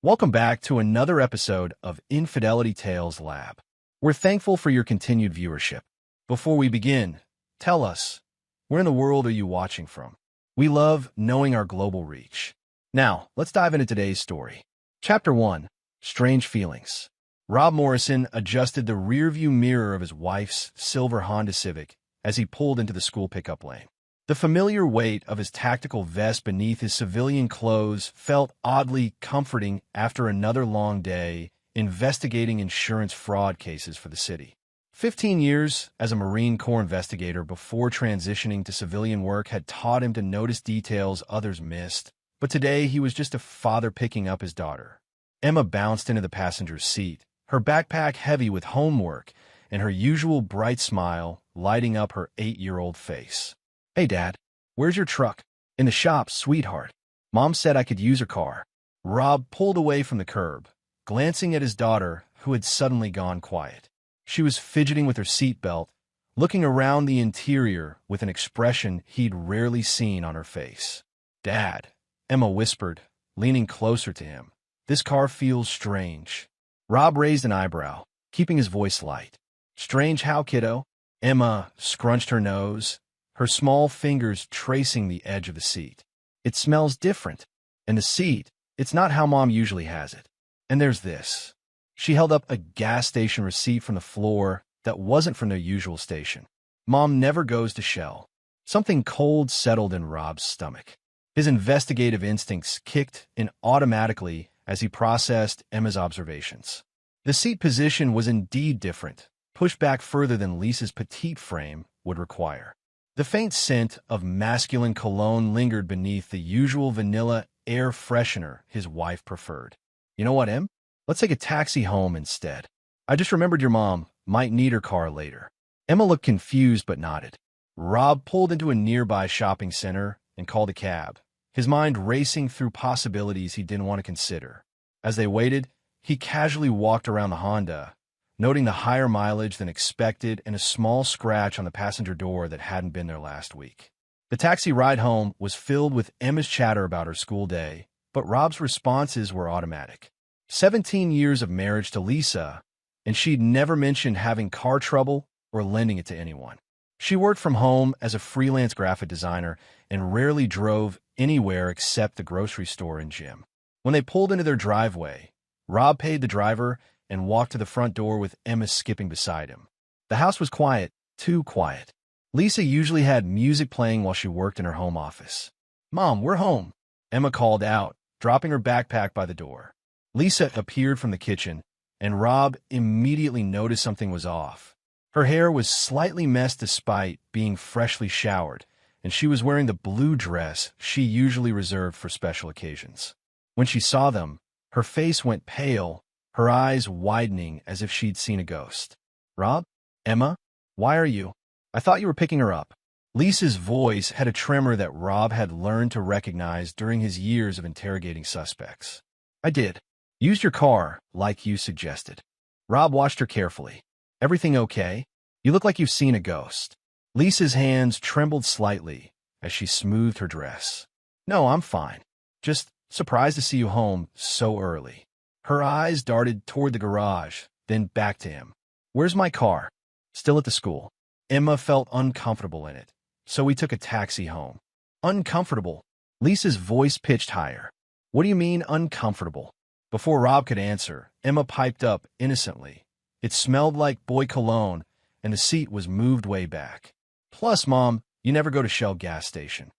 Welcome back to another episode of Infidelity Tales Lab. We're thankful for your continued viewership. Before we begin, tell us, where in the world are you watching from? We love knowing our global reach. Now, let's dive into today's story. Chapter 1, Strange Feelings. Rob Morrison adjusted the rearview mirror of his wife's silver Honda Civic as he pulled into the school pickup lane. The familiar weight of his tactical vest beneath his civilian clothes felt oddly comforting after another long day investigating insurance fraud cases for the city. 15 years as a Marine Corps investigator before transitioning to civilian work had taught him to notice details others missed, but today he was just a father picking up his daughter. Emma bounced into the passenger seat, her backpack heavy with homework and her usual bright smile lighting up her 8-year-old face. "Hey, Dad, where's your truck?" "In the shop, sweetheart. Mom said I could use her car." Rob pulled away from the curb, glancing at his daughter, who had suddenly gone quiet. She was fidgeting with her seatbelt, looking around the interior with an expression he'd rarely seen on her face. "Dad," Emma whispered, leaning closer to him, "this car feels strange." Rob raised an eyebrow, keeping his voice light. "Strange how, kiddo?" Emma scrunched her nose, her small fingers tracing the edge of the seat. "It smells different. And the seat, it's not how Mom usually has it. And there's this." She held up a gas station receipt from the floor that wasn't from their usual station. "Mom never goes to Shell." Something cold settled in Rob's stomach. His investigative instincts kicked in automatically as he processed Emma's observations. The seat position was indeed different, pushed back further than Lisa's petite frame would require. The faint scent of masculine cologne lingered beneath the usual vanilla air freshener his wife preferred. "You know what, Em? Let's take a taxi home instead. I just remembered your mom might need her car later." Emma looked confused but nodded. Rob pulled into a nearby shopping center and called a cab, his mind racing through possibilities he didn't want to consider. As they waited, he casually walked around the Honda, noting the higher mileage than expected and a small scratch on the passenger door that hadn't been there last week. The taxi ride home was filled with Emma's chatter about her school day, but Rob's responses were automatic. 17 years of marriage to Lisa, and she'd never mentioned having car trouble or lending it to anyone. She worked from home as a freelance graphic designer and rarely drove anywhere except the grocery store and gym. When they pulled into their driveway, Rob paid the driver and walked to the front door with Emma skipping beside him. The house was quiet, too quiet. Lisa usually had music playing while she worked in her home office. "Mom, we're home," Emma called out, dropping her backpack by the door. Lisa appeared from the kitchen, and Rob immediately noticed something was off. Her hair was slightly messed despite being freshly showered, and she was wearing the blue dress she usually reserved for special occasions. When she saw them, her face went pale, her eyes widening as if she'd seen a ghost. "Rob? Emma? Why are you? I thought you were picking her up." Lisa's voice had a tremor that Rob had learned to recognize during his years of interrogating suspects. "I did. Used your car, like you suggested." Rob watched her carefully. "Everything okay? You look like you've seen a ghost." Lisa's hands trembled slightly as she smoothed her dress. "No, I'm fine. Just surprised to see you home so early." Her eyes darted toward the garage, then back to him. "Where's my car?" "Still at the school." Emma felt uncomfortable in it, so we took a taxi home. "Uncomfortable?" Lisa's voice pitched higher. "What do you mean, uncomfortable?" Before Rob could answer, Emma piped up innocently. "It smelled like boy cologne, and the seat was moved way back. Plus, Mom, you never go to Shell gas station."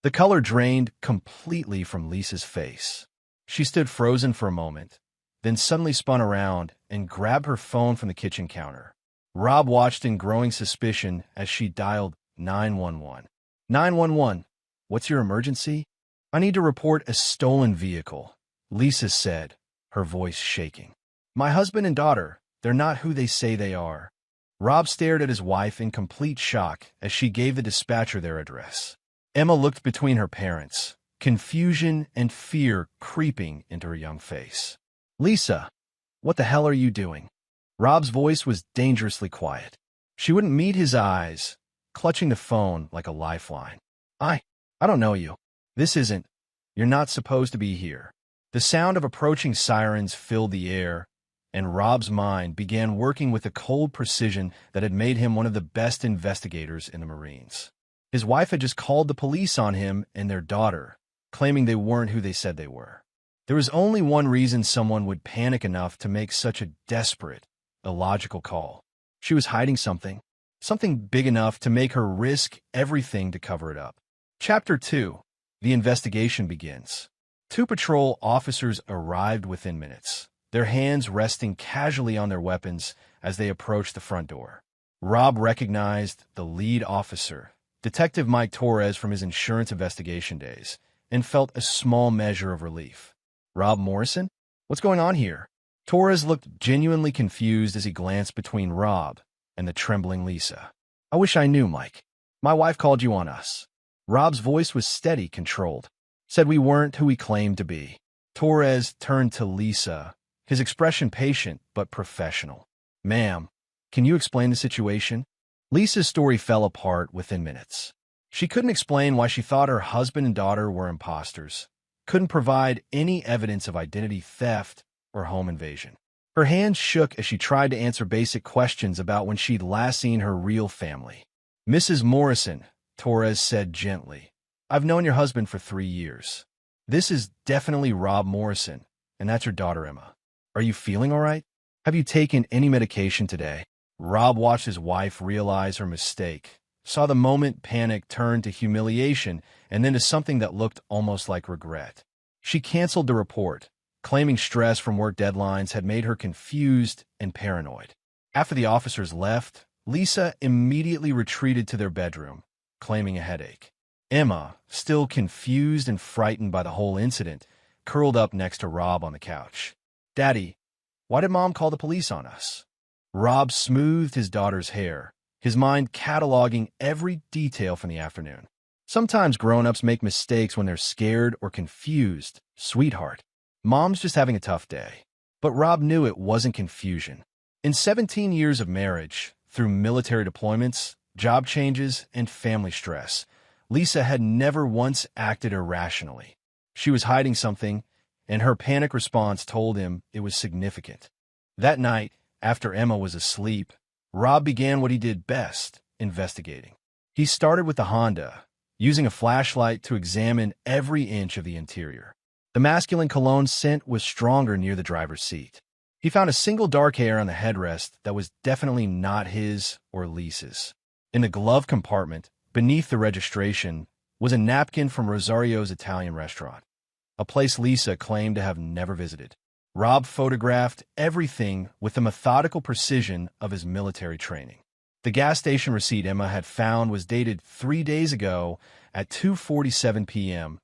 The color drained completely from Lisa's face. She stood frozen for a moment, then suddenly spun around and grabbed her phone from the kitchen counter. Rob watched in growing suspicion as she dialed 911. "911, what's your emergency?" "I need to report a stolen vehicle," Lisa said, her voice shaking. "My husband and daughter, they're not who they say they are." Rob stared at his wife in complete shock as she gave the dispatcher their address. Emma looked between her parents, confusion and fear creeping into her young face. "Lisa, what the hell are you doing?" Rob's voice was dangerously quiet. She wouldn't meet his eyes, clutching the phone like a lifeline. I don't know you. This isn't. You're not supposed to be here." The sound of approaching sirens filled the air, and Rob's mind began working with a cold precision that had made him one of the best investigators in the Marines. His wife had just called the police on him and their daughter, claiming they weren't who they said they were. There was only one reason someone would panic enough to make such a desperate, illogical call. She was hiding something big enough to make her risk everything to cover it up. Chapter 2. The investigation begins. 2 patrol officers arrived within minutes, their hands resting casually on their weapons as they approached the front door. Rob recognized the lead officer, Detective Mike Torres, from his insurance investigation days, and felt a small measure of relief. Rob Morrison? What's going on here? Torres looked genuinely confused as he glanced between Rob and the trembling Lisa. I wish I knew, Mike. My wife called you on us. Rob's voice was steady, controlled. Said we weren't who we claimed to be. Torres turned to Lisa, his expression patient but professional. Ma'am, can you explain the situation? Lisa's story fell apart within minutes. She couldn't explain why she thought her husband and daughter were imposters, couldn't provide any evidence of identity theft or home invasion. Her hands shook as she tried to answer basic questions about when she'd last seen her real family. Mrs. Morrison, Torres said gently, I've known your husband for 3 years. This is definitely Rob Morrison, and that's your daughter Emma. Are you feeling all right? Have you taken any medication today? Rob watched his wife realize her mistake, saw the moment panic turn to humiliation and then to something that looked almost like regret. She canceled the report, claiming stress from work deadlines had made her confused and paranoid. After the officers left, Lisa immediately retreated to their bedroom, claiming a headache. Emma, still confused and frightened by the whole incident, curled up next to Rob on the couch. Daddy, why did Mom call the police on us? Rob smoothed his daughter's hair, his mind cataloging every detail from the afternoon. Sometimes grown-ups make mistakes when they're scared or confused, sweetheart. Mom's just having a tough day. But Rob knew it wasn't confusion. In 17 years of marriage, through military deployments, job changes, and family stress, Lisa had never once acted irrationally. She was hiding something, and her panic response told him it was significant. That night, after Emma was asleep, Rob began what he did best, investigating. He started with the Honda, using a flashlight to examine every inch of the interior. The masculine cologne scent was stronger near the driver's seat. He found a single dark hair on the headrest that was definitely not his or Lisa's. In the glove compartment, beneath the registration, was a napkin from Rosario's Italian restaurant, a place Lisa claimed to have never visited. Rob photographed everything with the methodical precision of his military training. The gas station receipt Emma had found was dated 3 days ago at 2:47 p.m.,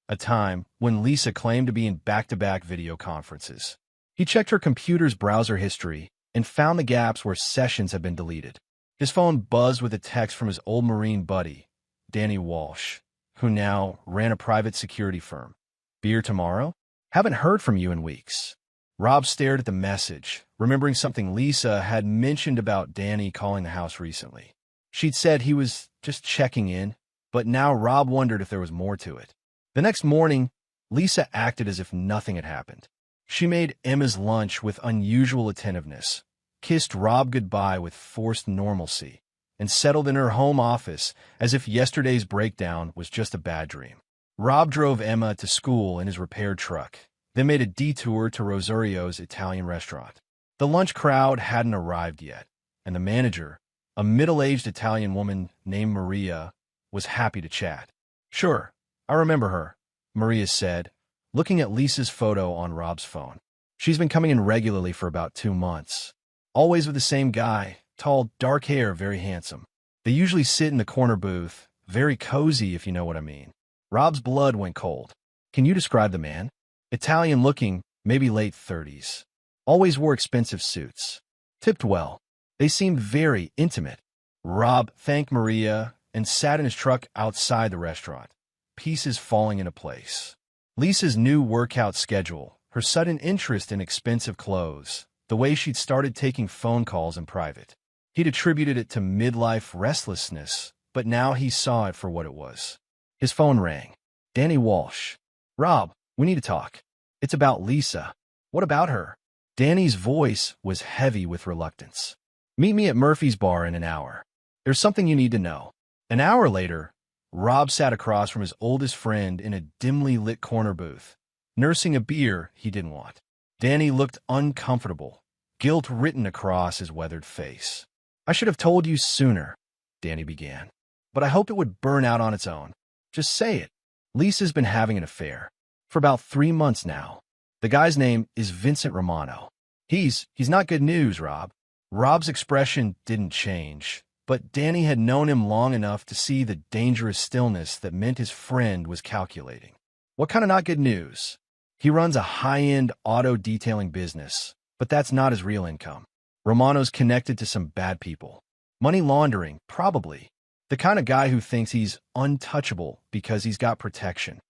a time when Lisa claimed to be in back-to-back video conferences. He checked her computer's browser history and found the gaps where sessions had been deleted. His phone buzzed with a text from his old Marine buddy, Danny Walsh, who now ran a private security firm. Beer tomorrow? Haven't heard from you in weeks. Rob stared at the message, remembering something Lisa had mentioned about Danny calling the house recently. She'd said he was just checking in, but now Rob wondered if there was more to it. The next morning, Lisa acted as if nothing had happened. She made Emma's lunch with unusual attentiveness, kissed Rob goodbye with forced normalcy, and settled in her home office as if yesterday's breakdown was just a bad dream. Rob drove Emma to school in his repaired truck, then made a detour to Rosario's Italian restaurant. The lunch crowd hadn't arrived yet, and the manager, a middle-aged Italian woman named Maria, was happy to chat. Sure, I remember her, Maria said, looking at Lisa's photo on Rob's phone. She's been coming in regularly for about 2 months. Always with the same guy, tall, dark hair, very handsome. They usually sit in the corner booth, very cozy if you know what I mean. Rob's blood went cold. Can you describe the man? Italian-looking, maybe late 30s. Always wore expensive suits. Tipped well. They seemed very intimate. Rob thanked Maria and sat in his truck outside the restaurant, pieces falling into place. Lisa's new workout schedule, her sudden interest in expensive clothes, the way she'd started taking phone calls in private. He'd attributed it to midlife restlessness, but now he saw it for what it was. His phone rang. Danny Walsh. Rob, we need to talk. It's about Lisa. What about her? Danny's voice was heavy with reluctance. Meet me at Murphy's bar in an hour. There's something you need to know. An hour later, Rob sat across from his oldest friend in a dimly lit corner booth, nursing a beer he didn't want. Danny looked uncomfortable, guilt written across his weathered face. I should have told you sooner, Danny began. But I hoped it would burn out on its own. Just say it. Lisa's been having an affair. For about 3 months now. The guy's name is Vincent Romano. He's not good news, Rob. Rob's expression didn't change, but Danny had known him long enough to see the dangerous stillness that meant his friend was calculating. What kind of not good news? He runs a high-end auto detailing business, but that's not his real income. Romano's connected to some bad people. Money laundering, probably. The kind of guy who thinks he's untouchable because he's got protection.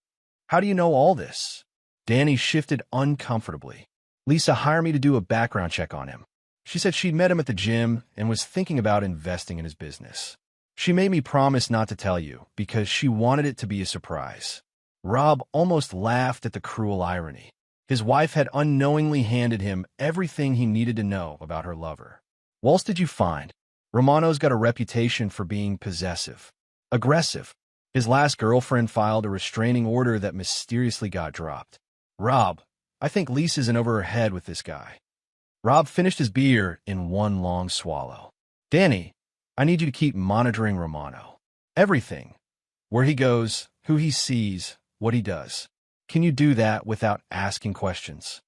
How do you know all this? Danny shifted uncomfortably. Lisa hired me to do a background check on him. She said she'd met him at the gym and was thinking about investing in his business. She made me promise not to tell you because she wanted it to be a surprise. Rob almost laughed at the cruel irony. His wife had unknowingly handed him everything he needed to know about her lover. What else did you find? Romano's got a reputation for being possessive, aggressive. His last girlfriend filed a restraining order that mysteriously got dropped. Rob, I think Lisa's in over her head with this guy. Rob finished his beer in one long swallow. Danny, I need you to keep monitoring Romano. Everything. Where he goes, who he sees, what he does. Can you do that without asking questions?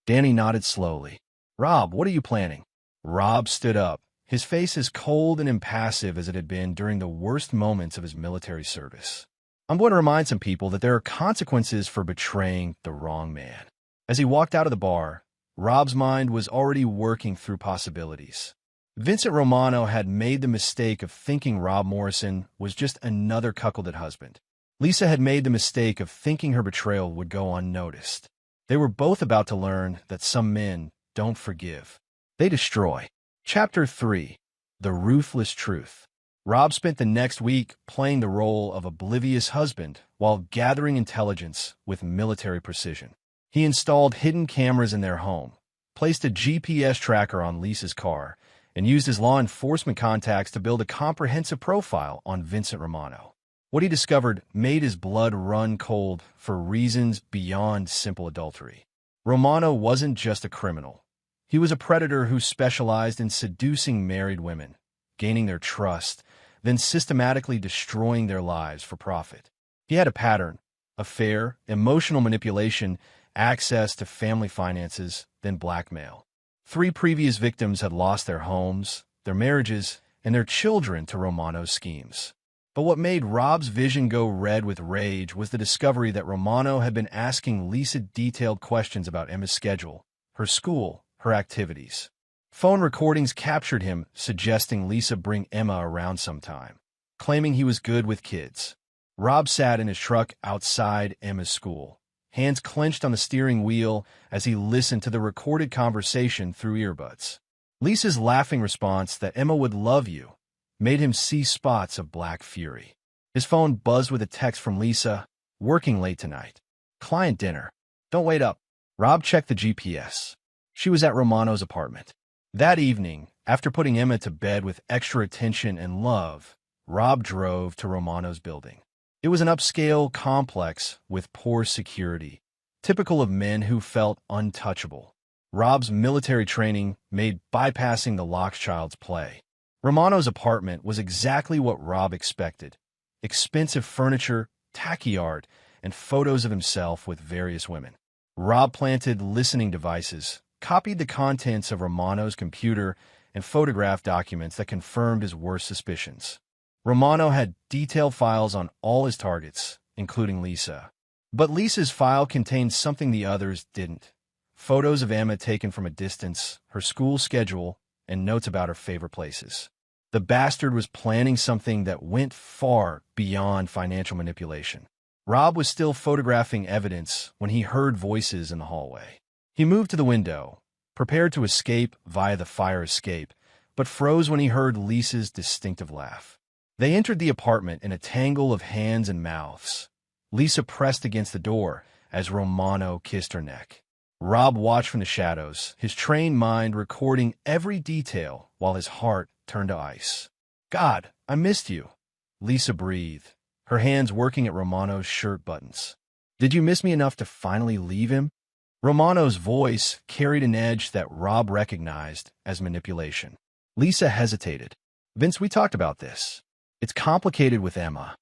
Danny nodded slowly. Rob, what are you planning? Rob stood up, his face as cold and impassive as it had been during the worst moments of his military service. I'm going to remind some people that there are consequences for betraying the wrong man. As he walked out of the bar, Rob's mind was already working through possibilities. Vincent Romano had made the mistake of thinking Rob Morrison was just another cuckolded husband. Lisa had made the mistake of thinking her betrayal would go unnoticed. They were both about to learn that some men don't forgive. They destroy. Chapter 3. The Ruthless Truth. Rob spent the next week playing the role of oblivious husband while gathering intelligence with military precision. He installed hidden cameras in their home, placed a GPS tracker on Lisa's car, and used his law enforcement contacts to build a comprehensive profile on Vincent Romano. What he discovered made his blood run cold for reasons beyond simple adultery. Romano wasn't just a criminal. He was a predator who specialized in seducing married women, gaining their trust, then systematically destroying their lives for profit. He had a pattern: affair, emotional manipulation, access to family finances, then blackmail. 3 previous victims had lost their homes, their marriages, and their children to Romano's schemes. But what made Rob's vision go red with rage was the discovery that Romano had been asking Lisa detailed questions about Emma's schedule, her school, her activities. Phone recordings captured him suggesting Lisa bring Emma around sometime, claiming he was good with kids. Rob sat in his truck outside Emma's school, hands clenched on the steering wheel as he listened to the recorded conversation through earbuds. Lisa's laughing response that Emma would love you made him see spots of black fury. His phone buzzed with a text from Lisa, working late tonight. Client dinner. Don't wait up. Rob checked the GPS. She was at Romano's apartment. That evening, after putting Emma to bed with extra attention and love, Rob drove to Romano's building. It was an upscale complex with poor security, typical of men who felt untouchable. Rob's military training made bypassing the locked child's play. Romano's apartment was exactly what Rob expected: expensive furniture, tacky art, and photos of himself with various women. Rob planted listening devices, copied the contents of Romano's computer, and photographed documents that confirmed his worst suspicions. Romano had detailed files on all his targets, including Lisa. But Lisa's file contained something the others didn't: photos of Emma taken from a distance, her school schedule, and notes about her favorite places. The bastard was planning something that went far beyond financial manipulation. Rob was still photographing evidence when he heard voices in the hallway. He moved to the window, prepared to escape via the fire escape, but froze when he heard Lisa's distinctive laugh. They entered the apartment in a tangle of hands and mouths. Lisa pressed against the door, as Romano kissed her neck. Rob watched from the shadows, his trained mind recording every detail while his heart turned to ice. "God, I missed you," Lisa breathed, her hands working at Romano's shirt buttons. "Did you miss me enough to finally leave him?" Romano's voice carried an edge that Rob recognized as manipulation. Lisa hesitated. "Vince, we talked about this. It's complicated with Emma."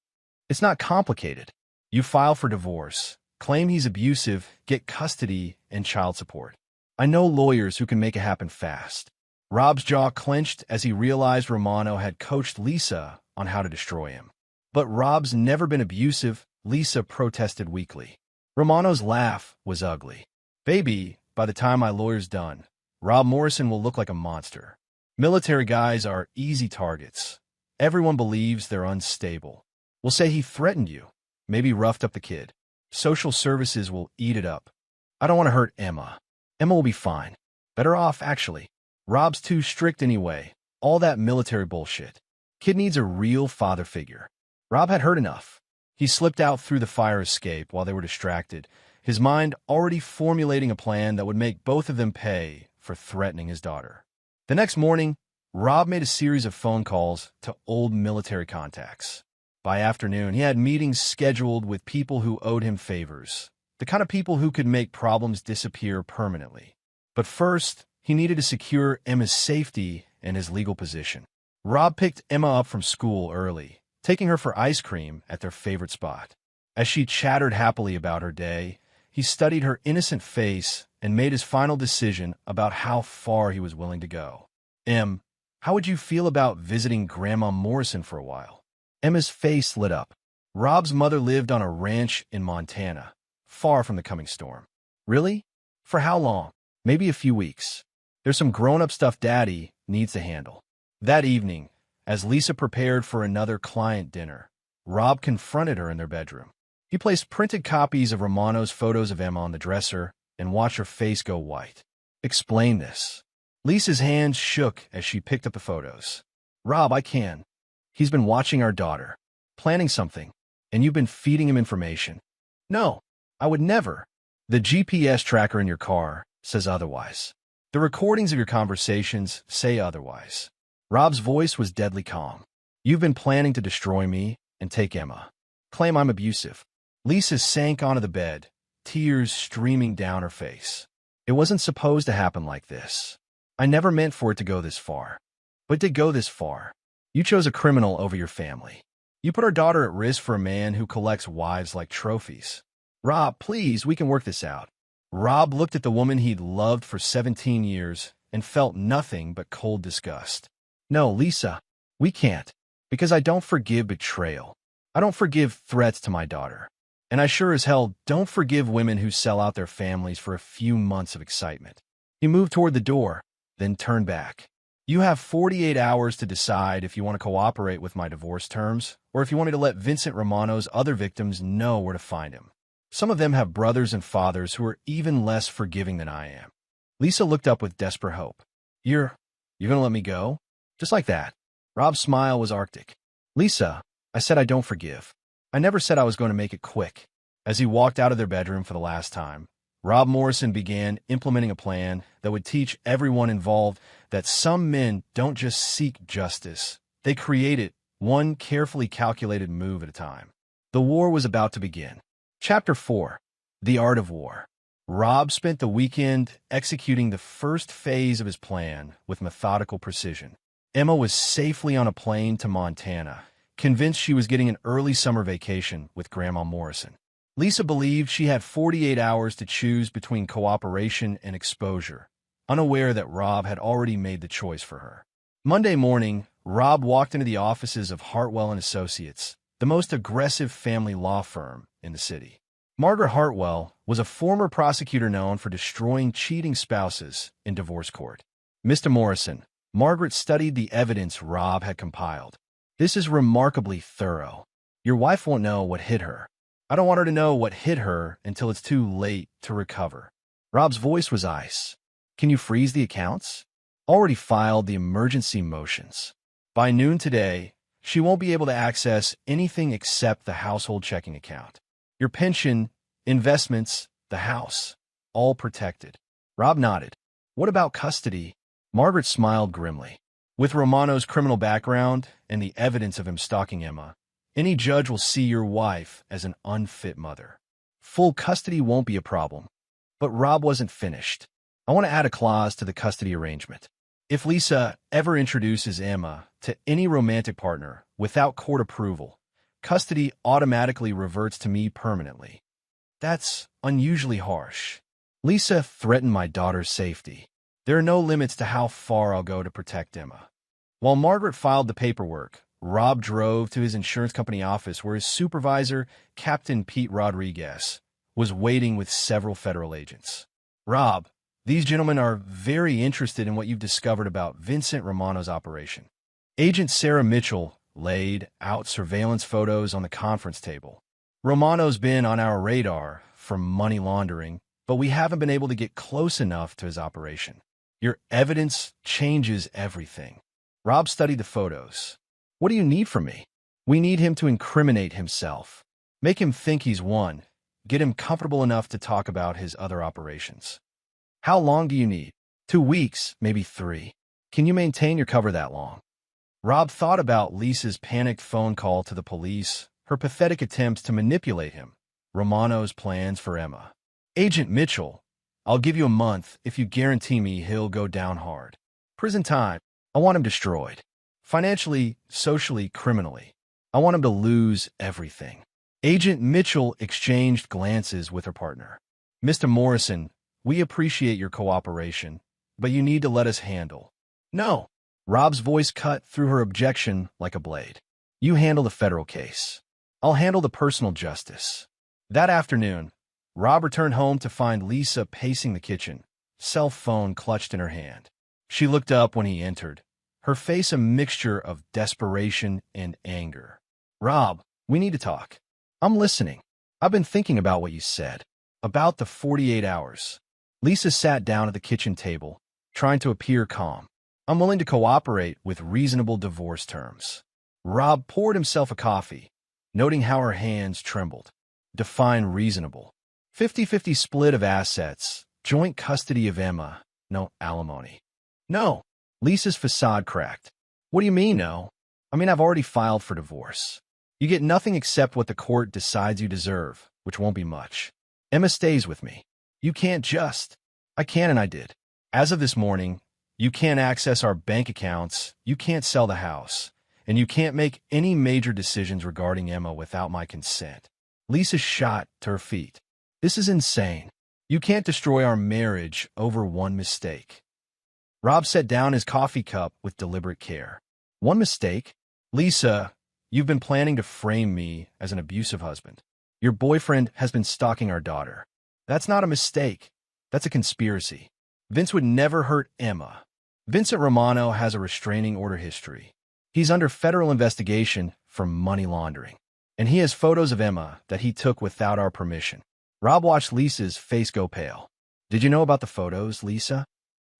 "It's not complicated. You file for divorce, claim he's abusive, get custody and child support. I know lawyers who can make it happen fast." Rob's jaw clenched as he realized Romano had coached Lisa on how to destroy him. "But Rob's never been abusive," Lisa protested weakly. Romano's laugh was ugly. "Baby, by the time my lawyer's done, Rob Morrison will look like a monster. Military guys are easy targets. Everyone believes they're unstable. We'll say he threatened you, maybe roughed up the kid. Social services will eat it up. I don't want to hurt Emma. Emma will be fine. Better off, actually. Rob's too strict anyway. All that military bullshit. Kid needs a real father figure." Rob had heard enough. He slipped out through the fire escape while they were distracted, his mind already formulating a plan that would make both of them pay for threatening his daughter. The next morning, Rob made a series of phone calls to old military contacts. By afternoon, he had meetings scheduled with people who owed him favors, the kind of people who could make problems disappear permanently. But first, he needed to secure Emma's safety and his legal position. Rob picked Emma up from school early, taking her for ice cream at their favorite spot. As she chattered happily about her day, he studied her innocent face and made his final decision about how far he was willing to go. "Em, how would you feel about visiting Grandma Morrison for a while?" Emma's face lit up. Rob's mother lived on a ranch in Montana, far from the coming storm. "Really? For how long?" "Maybe a few weeks. There's some grown-up stuff Daddy needs to handle." That evening, as Lisa prepared for another client dinner, Rob confronted her in their bedroom. He placed printed copies of Romano's photos of Emma on the dresser and watched her face go white. "Explain this." Lisa's hands shook as she picked up the photos. "Rob, I can. He's been watching our daughter, planning something, and you've been feeding him information." "No, I would never." "The GPS tracker in your car says otherwise. The recordings of your conversations say otherwise." Rob's voice was deadly calm. "You've been planning to destroy me and take Emma. Claim I'm abusive." Lisa sank onto the bed, tears streaming down her face. "It wasn't supposed to happen like this. I never meant for it to go this far. But it did go this far. You chose a criminal over your family. You put our daughter at risk for a man who collects wives like trophies." "Rob, please, we can work this out." Rob looked at the woman he'd loved for 17 years and felt nothing but cold disgust. "No, Lisa, we can't, because I don't forgive betrayal. I don't forgive threats to my daughter. And I sure as hell don't forgive women who sell out their families for a few months of excitement." He moved toward the door, then turned back. "You have 48 hours to decide if you want to cooperate with my divorce terms, or if you want me to let Vincent Romano's other victims know where to find him. Some of them have brothers and fathers who are even less forgiving than I am." Lisa looked up with desperate hope. You're gonna let me go? Just like that?" Rob's smile was arctic. "Lisa, I said I don't forgive. I never said I was going to make it quick." As he walked out of their bedroom for the last time, Rob Morrison began implementing a plan that would teach everyone involved that some men don't just seek justice. They create it, one carefully calculated move at a time. The war was about to begin. Chapter 4. The Art of War. Rob spent the weekend executing the first phase of his plan with methodical precision. Emma was safely on a plane to Montana, convinced she was getting an early summer vacation with Grandma Morrison. Lisa believed she had 48 hours to choose between cooperation and exposure, unaware that Rob had already made the choice for her. Monday morning, Rob walked into the offices of Hartwell and Associates, the most aggressive family law firm in the city. Margaret Hartwell was a former prosecutor known for destroying cheating spouses in divorce court. "Mr. Morrison," Margaret studied the evidence Rob had compiled. "This is remarkably thorough. Your wife won't know what hit her. I don't want her to know what hit her until it's too late to recover." Rob's voice was ice. "Can you freeze the accounts?" "Already filed the emergency motions. By noon today, she won't be able to access anything except the household checking account. Your pension investments, the house, all protected. Rob nodded. What about custody? Margaret smiled grimly. With Romano's criminal background and the evidence of him stalking Emma, any judge will see your wife as an unfit mother. Full custody won't be a problem. But Rob wasn't finished. I want to add a clause to the custody arrangement. If Lisa ever introduces Emma to any romantic partner without court approval, custody automatically reverts to me permanently. That's unusually harsh. Lisa threatened my daughter's safety. There are no limits to how far I'll go to protect Emma. While Margaret filed the paperwork, Rob drove to his insurance company office where his supervisor, Captain Pete Rodriguez, was waiting with several federal agents. Rob, these gentlemen are very interested in what you've discovered about Vincent Romano's operation. Agent Sarah Mitchell laid out surveillance photos on the conference table. Romano's been on our radar for money laundering, but we haven't been able to get close enough to his operation. Your evidence changes everything. Rob studied the photos. What do you need from me? We need him to incriminate himself. Make him think he's won. Get him comfortable enough to talk about his other operations. How long do you need? 2 weeks, maybe 3. Can you maintain your cover that long? Rob thought about Lisa's panicked phone call to the police, her pathetic attempts to manipulate him, Romano's plans for Emma. Agent Mitchell, I'll give you a month if you guarantee me he'll go down hard. Prison time, I want him destroyed. Financially, socially, criminally. I want him to lose everything. Agent Mitchell exchanged glances with her partner. Mr. Morrison, we appreciate your cooperation, but you need to let us handle. No. Rob's voice cut through her objection like a blade. You handle the federal case. I'll handle the personal justice. That afternoon, Rob returned home to find Lisa pacing the kitchen, cell phone clutched in her hand. She looked up when he entered, her face a mixture of desperation and anger. Rob, we need to talk. I'm listening. I've been thinking about what you said. About the 48 hours. Lisa sat down at the kitchen table, trying to appear calm. I'm willing to cooperate with reasonable divorce terms. Rob poured himself a coffee, noting how her hands trembled. Define reasonable. 50-50 split of assets, joint custody of Emma, no alimony. No. Lisa's facade cracked. What do you mean, no? I mean, I've already filed for divorce. You get nothing except what the court decides you deserve, which won't be much. Emma stays with me. You can't just. I can and I did. As of this morning, you can't access our bank accounts, you can't sell the house, and you can't make any major decisions regarding Emma without my consent. Lisa shot to her feet. This is insane. You can't destroy our marriage over one mistake. Rob set down his coffee cup with deliberate care. One mistake? Lisa, you've been planning to frame me as an abusive husband. Your boyfriend has been stalking our daughter. That's not a mistake. That's a conspiracy. Vince would never hurt Emma. Vincent Romano has a restraining order history. He's under federal investigation for money laundering. And he has photos of Emma that he took without our permission. Rob watched Lisa's face go pale. Did you know about the photos, Lisa?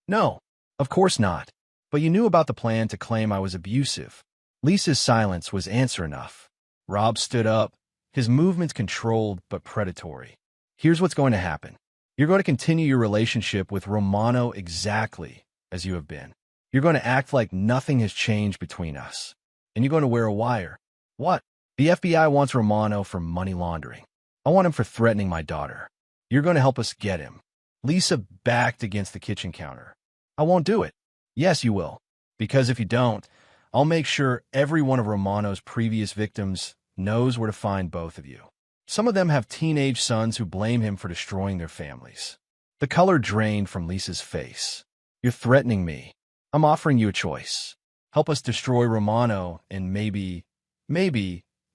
No, of course not. But you knew about the plan to claim I was abusive. Lisa's silence was answer enough. Rob stood up, his movements controlled but predatory. Here's what's going to happen. You're going to continue your relationship with Romano exactly as you have been. You're going to act like nothing has changed between us. And you're going to wear a wire. What? The FBI wants Romano for money laundering. I want him for threatening my daughter. You're going to help us get him. Lisa backed against the kitchen counter. I won't do it. Yes, you will. Because if you don't, I'll make sure every one of Romano's previous victims knows where to find both of you. Some of them have teenage sons who blame him for destroying their families. The color drained from Lisa's face. You're threatening me. I'm offering you a choice. Help us destroy Romano, and maybe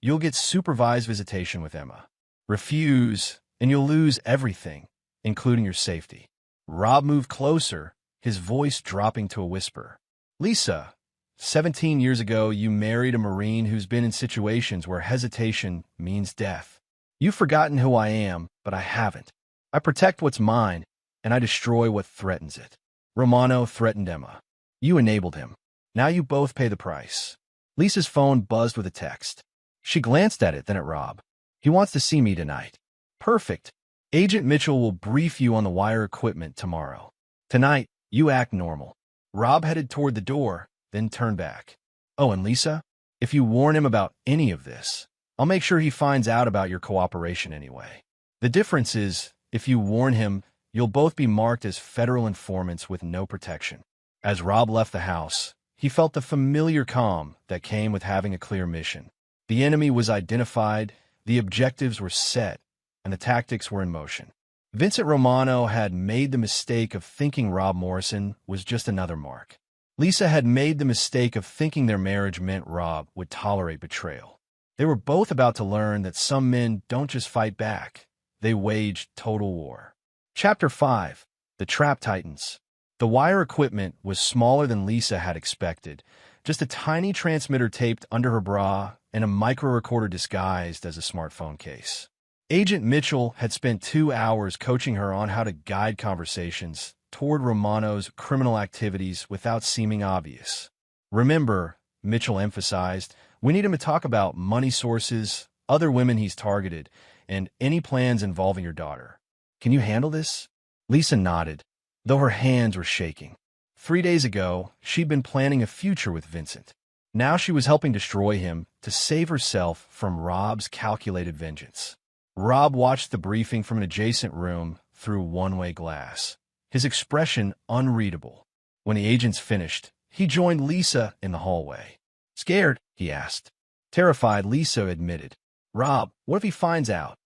you'll get supervised visitation with Emma. Refuse, and you'll lose everything, including your safety. Rob moved closer, his voice dropping to a whisper. Lisa, 17 years ago, you married a Marine who's been in situations where hesitation means death. You've forgotten who I am, but I haven't. I protect what's mine, and I destroy what threatens it. Romano threatened Emma. You enabled him. Now you both pay the price. Lisa's phone buzzed with a text. She glanced at it, then at Rob. He wants to see me tonight. Perfect. Agent Mitchell will brief you on the wire equipment tomorrow. Tonight, you act normal. Rob headed toward the door, then turned back. Oh, and Lisa, if you warn him about any of this, I'll make sure he finds out about your cooperation anyway. The difference is, if you warn him, you'll both be marked as federal informants with no protection. As Rob left the house, he felt the familiar calm that came with having a clear mission. The enemy was identified, the objectives were set, and the tactics were in motion. Vincent Romano had made the mistake of thinking Rob Morrison was just another mark. Lisa had made the mistake of thinking their marriage meant Rob would tolerate betrayal. They were both about to learn that some men don't just fight back, they wage total war. Chapter 5. The Trap Titans. The wire equipment was smaller than Lisa had expected, just a tiny transmitter taped under her bra and a micro-recorder disguised as a smartphone case. Agent Mitchell had spent 2 hours coaching her on how to guide conversations toward Romano's criminal activities without seeming obvious. Remember, Mitchell emphasized, we need him to talk about money sources, other women he's targeted, and any plans involving your daughter. Can you handle this? Lisa nodded, though her hands were shaking. 3 days ago, she'd been planning a future with Vincent. Now she was helping destroy him to save herself from Rob's calculated vengeance. Rob watched the briefing from an adjacent room through one-way glass, his expression unreadable. When the agents finished, he joined Lisa in the hallway. Scared? He asked. Terrified, Lisa admitted. Rob, what if he finds out?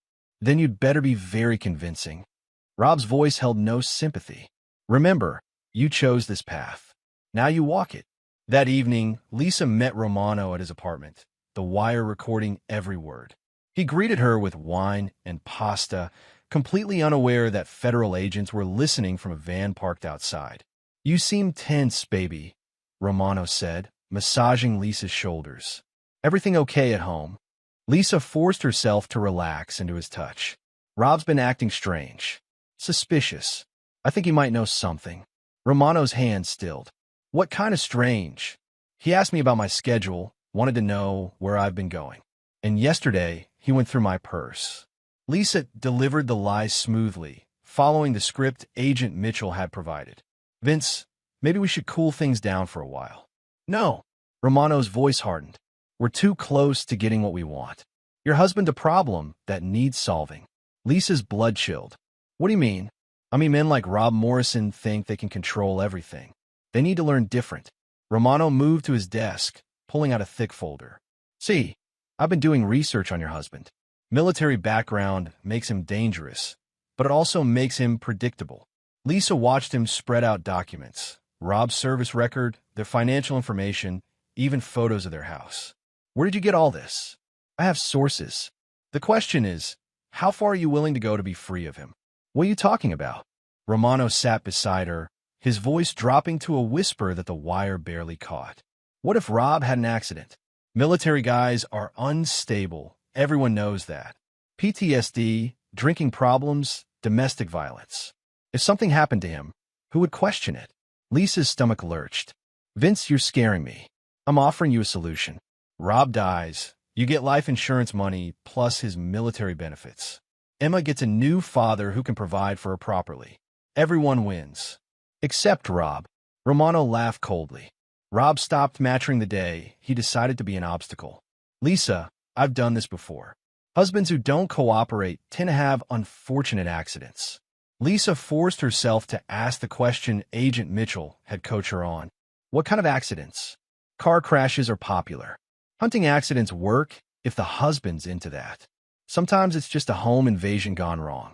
Then you'd better be very convincing. Rob's voice held no sympathy. Remember, you chose this path. Now you walk it. That evening, Lisa met Romano at his apartment, the wire recording every word. He greeted her with wine and pasta, completely unaware that federal agents were listening from a van parked outside. You seem tense, baby, Romano said, massaging Lisa's shoulders. Everything okay at home? Lisa forced herself to relax into his touch. Rob's been acting strange. Suspicious. I think he might know something. Romano's hand stilled. What kind of strange? He asked me about my schedule, wanted to know where I've been going. And yesterday, he went through my purse. Lisa delivered the lies smoothly, following the script Agent Mitchell had provided. Vince, maybe we should cool things down for a while. No. Romano's voice hardened. We're too close to getting what we want. Your husband's a problem that needs solving. Lisa's blood chilled. What do you mean? I mean, men like Rob Morrison think they can control everything. They need to learn different. Romano moved to his desk, pulling out a thick folder. See, I've been doing research on your husband. Military background makes him dangerous, but it also makes him predictable. Lisa watched him spread out documents, Rob's service record, their financial information, even photos of their house. Where did you get all this? I have sources. The question is, how far are you willing to go to be free of him? What are you talking about? Romano sat beside her, his voice dropping to a whisper that the wire barely caught. What if Rob had an accident? Military guys are unstable. Everyone knows that. PTSD, drinking problems, domestic violence. If something happened to him, who would question it? Lisa's stomach lurched. Vince, you're scaring me. I'm offering you a solution. Rob dies. You get life insurance money plus his military benefits. Emma gets a new father who can provide for her properly. Everyone wins. Except Rob. Romano laughed coldly. Rob stopped matching the day. He decided to be an obstacle. Lisa, I've done this before. Husbands who don't cooperate tend to have unfortunate accidents. Lisa forced herself to ask the question Agent Mitchell had coached her on. What kind of accidents? Car crashes are popular. Hunting accidents work if the husband's into that. Sometimes it's just a home invasion gone wrong.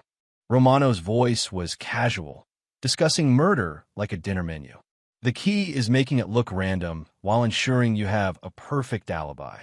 Romano's voice was casual, discussing murder like a dinner menu. The key is making it look random while ensuring you have a perfect alibi.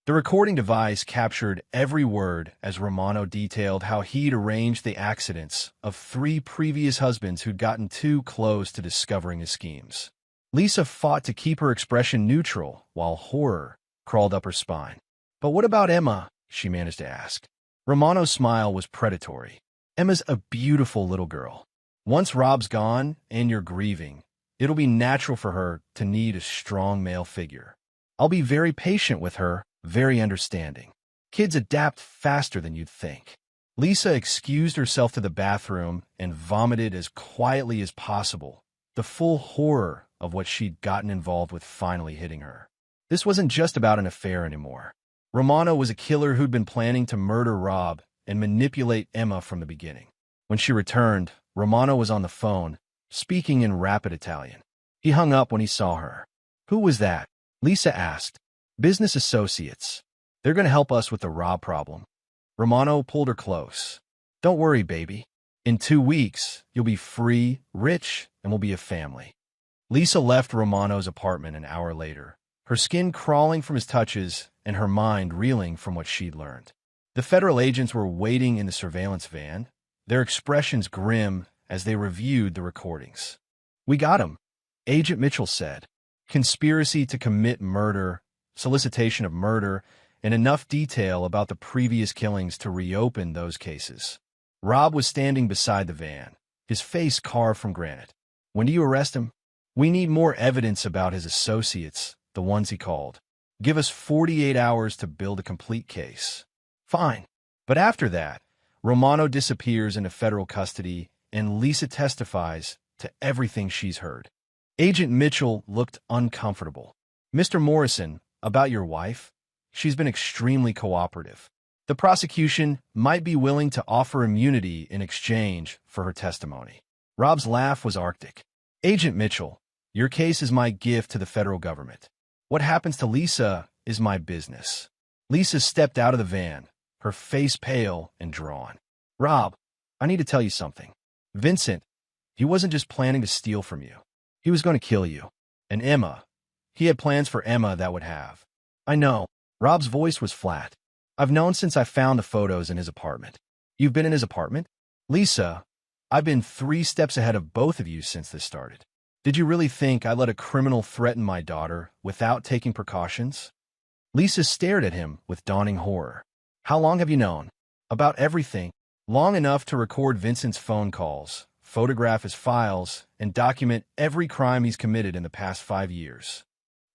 The recording device captured every word as Romano detailed how he'd arranged the accidents of 3 previous husbands who'd gotten too close to discovering his schemes. Lisa fought to keep her expression neutral while horror crawled up her spine. But what about Emma? She managed to ask. Romano's smile was predatory. Emma's a beautiful little girl. Once Rob's gone and you're grieving, it'll be natural for her to need a strong male figure. I'll be very patient with her, very understanding. Kids adapt faster than you'd think. Lisa excused herself to the bathroom and vomited as quietly as possible, the full horror of what she'd gotten involved with finally hitting her. This wasn't just about an affair anymore. Romano was a killer who'd been planning to murder Rob and manipulate Emma from the beginning. When she returned, Romano was on the phone, speaking in rapid Italian. He hung up when he saw her. "Who was that?" Lisa asked. "Business associates. They're going to help us with the Rob problem." Romano pulled her close. "Don't worry, baby. In 2 weeks, you'll be free, rich, and we'll be a family." Lisa left Romano's apartment an hour later, her skin crawling from his touches and her mind reeling from what she'd learned. The federal agents were waiting in the surveillance van, their expressions grim as they reviewed the recordings. "We got him," Agent Mitchell said. "Conspiracy to commit murder, solicitation of murder, and enough detail about the previous killings to reopen those cases." Rob was standing beside the van, his face carved from granite. "When do you arrest him?" "We need more evidence about his associates, the ones he called. Give us 48 hours to build a complete case." "Fine. But after that, Romano disappears into federal custody and Lisa testifies to everything she's heard." Agent Mitchell looked uncomfortable. "Mr. Morrison, about your wife? She's been extremely cooperative. The prosecution might be willing to offer immunity in exchange for her testimony." Rob's laugh was arctic. "Agent Mitchell, your case is my gift to the federal government. What happens to Lisa is my business." Lisa stepped out of the van, her face pale and drawn. "Rob, I need to tell you something. Vincent, he wasn't just planning to steal from you. He was going to kill you. And Emma, he had plans for Emma that would have." "I know." Rob's voice was flat. "I've known since I found the photos in his apartment." "You've been in his apartment?" "Lisa, I've been 3 steps ahead of both of you since this started. Did you really think I let a criminal threaten my daughter without taking precautions?" Lisa stared at him with dawning horror. "How long have you known?" "About everything. Long enough to record Vincent's phone calls, photograph his files, and document every crime he's committed in the past 5 years."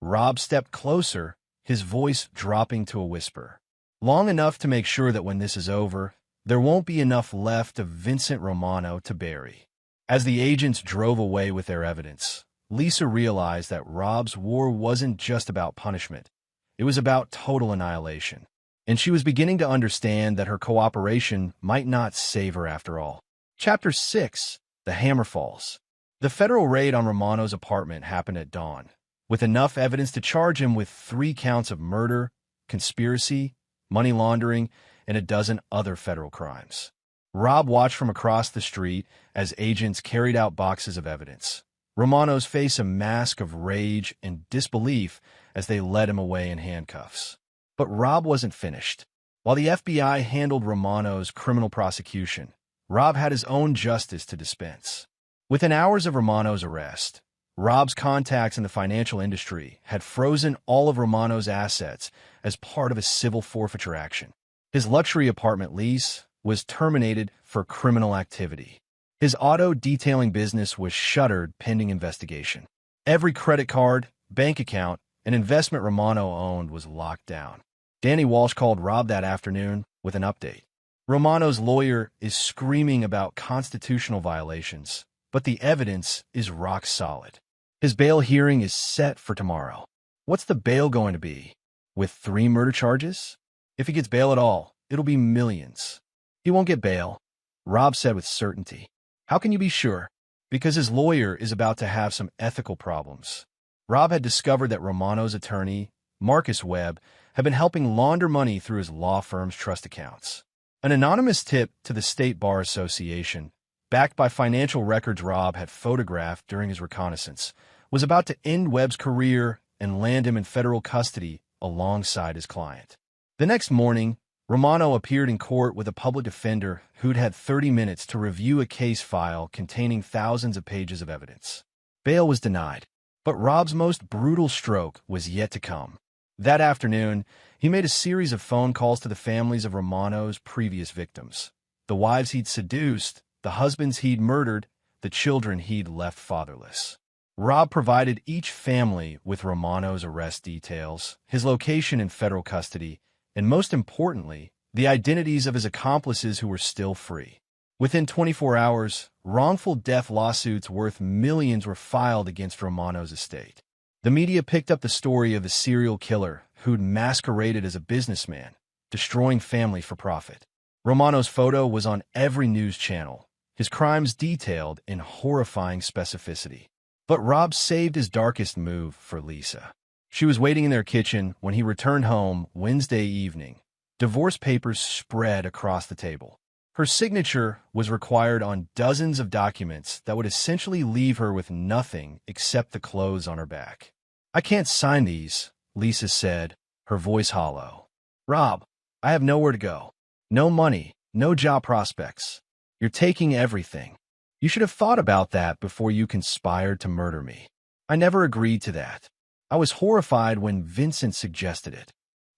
Rob stepped closer, his voice dropping to a whisper. "Long enough to make sure that when this is over, there won't be enough left of Vincent Romano to bury." As the agents drove away with their evidence, Lisa realized that Rob's war wasn't just about punishment. It was about total annihilation. And she was beginning to understand that her cooperation might not save her after all. Chapter 6: The Hammer Falls. The federal raid on Romano's apartment happened at dawn, with enough evidence to charge him with 3 counts of murder, conspiracy, money laundering, and a dozen other federal crimes. Rob watched from across the street as agents carried out boxes of evidence, Romano's face a mask of rage and disbelief as they led him away in handcuffs. But Rob wasn't finished. While the FBI handled Romano's criminal prosecution, Rob had his own justice to dispense. Within hours of Romano's arrest, Rob's contacts in the financial industry had frozen all of Romano's assets as part of a civil forfeiture action. His luxury apartment lease was terminated for criminal activity. His auto detailing business was shuttered pending investigation. Every credit card, bank account, and investment Romano owned was locked down. Danny Walsh called Rob that afternoon with an update. Romano's lawyer is screaming about constitutional violations, but the evidence is rock solid. His bail hearing is set for tomorrow. What's the bail going to be? With 3 murder charges? If he gets bail at all, it'll be millions. He won't get bail, Rob said with certainty. How can you be sure? Because his lawyer is about to have some ethical problems. Rob had discovered that Romano's attorney, Marcus Webb, had been helping launder money through his law firm's trust accounts. An anonymous tip to the State Bar Association, backed by financial records Rob had photographed during his reconnaissance, was about to end Webb's career and land him in federal custody alongside his client. The next morning, Romano appeared in court with a public defender who'd had 30 minutes to review a case file containing thousands of pages of evidence. Bail was denied, but Rob's most brutal stroke was yet to come. That afternoon, he made a series of phone calls to the families of Romano's previous victims, the wives he'd seduced, the husbands he'd murdered, the children he'd left fatherless. Rob provided each family with Romano's arrest details, his location in federal custody, and most importantly, the identities of his accomplices who were still free. Within 24 hours, wrongful death lawsuits worth millions were filed against Romano's estate. The media picked up the story of the serial killer who'd masqueraded as a businessman, destroying families for profit. Romano's photo was on every news channel, his crimes detailed in horrifying specificity. But Rob saved his darkest move for Lisa. She was waiting in their kitchen when he returned home Wednesday evening. Divorce papers spread across the table. Her signature was required on dozens of documents that would essentially leave her with nothing except the clothes on her back. "I can't sign these," Lisa said, her voice hollow. "Rob, I have nowhere to go. No money, no job prospects. You're taking everything. You should have thought about that before you conspired to murder me. I never agreed to that. I was horrified when Vincent suggested it."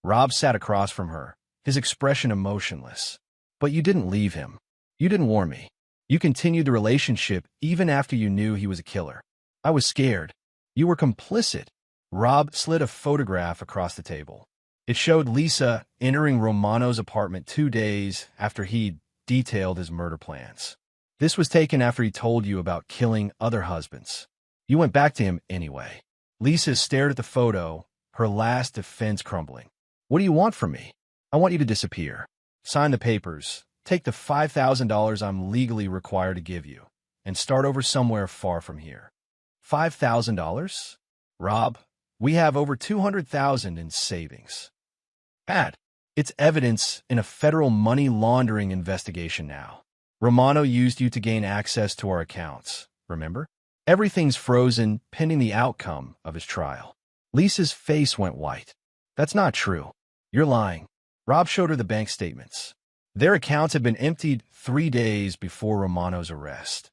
Rob sat across from her, his expression emotionless. "But you didn't leave him. You didn't warn me. You continued the relationship even after you knew he was a killer. I was scared. You were complicit." Rob slid a photograph across the table. It showed Lisa entering Romano's apartment 2 days after he'd detailed his murder plans. "This was taken after he told you about killing other husbands. You went back to him anyway." Lisa stared at the photo, her last defense crumbling. "What do you want from me? I want you to disappear. Sign the papers, take the $5,000 I'm legally required to give you, and start over somewhere far from here." $5,000? "Rob, we have over $200,000 in savings." "Pat, it's evidence in a federal money laundering investigation now. Romano used you to gain access to our accounts, remember? Everything's frozen pending the outcome of his trial." Lisa's face went white. "That's not true. You're lying." Rob showed her the bank statements. Their accounts had been emptied 3 days before Romano's arrest.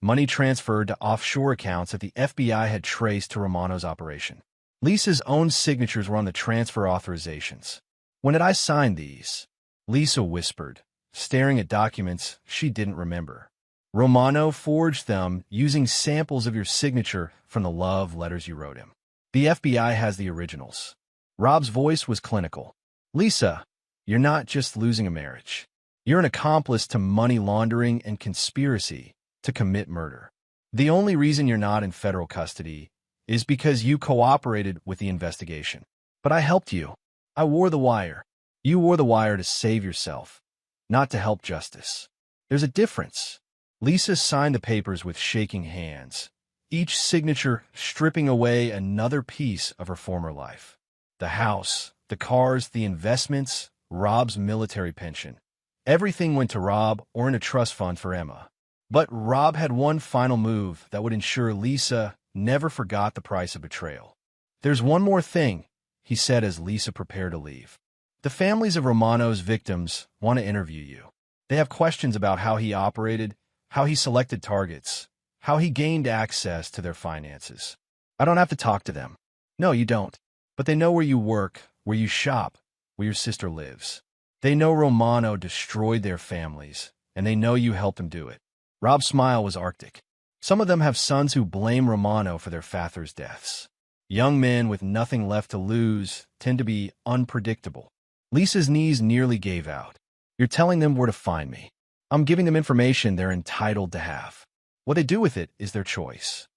Money transferred to offshore accounts that the FBI had traced to Romano's operation. Lisa's own signatures were on the transfer authorizations. "When did I sign these?" Lisa whispered, staring at documents she didn't remember. "Romano forged them using samples of your signature from the love letters you wrote him. The FBI has the originals." Rob's voice was clinical. "Lisa, you're not just losing a marriage. You're an accomplice to money laundering and conspiracy to commit murder. The only reason you're not in federal custody is because you cooperated with the investigation. But I helped you. I wore the wire. You wore the wire to save yourself, not to help justice. There's a difference." Lisa signed the papers with shaking hands, each signature stripping away another piece of her former life. The house, the cars, the investments, Rob's military pension. Everything went to Rob or in a trust fund for Emma. But Rob had one final move that would ensure Lisa never forgot the price of betrayal. "There's one more thing," he said as Lisa prepared to leave. "The families of Romano's victims want to interview you. They have questions about how he operated, how he selected targets, how he gained access to their finances. I don't have to talk to them." "No, you don't. But they know where you work, where you shop, where your sister lives. They know Romano destroyed their families, and they know you helped him do it." Rob's smile was arctic. "Some of them have sons who blame Romano for their father's deaths. Young men with nothing left to lose tend to be unpredictable." Lisa's knees nearly gave out. "You're telling them where to find me. I'm giving them information they're entitled to have. What they do with it is their choice."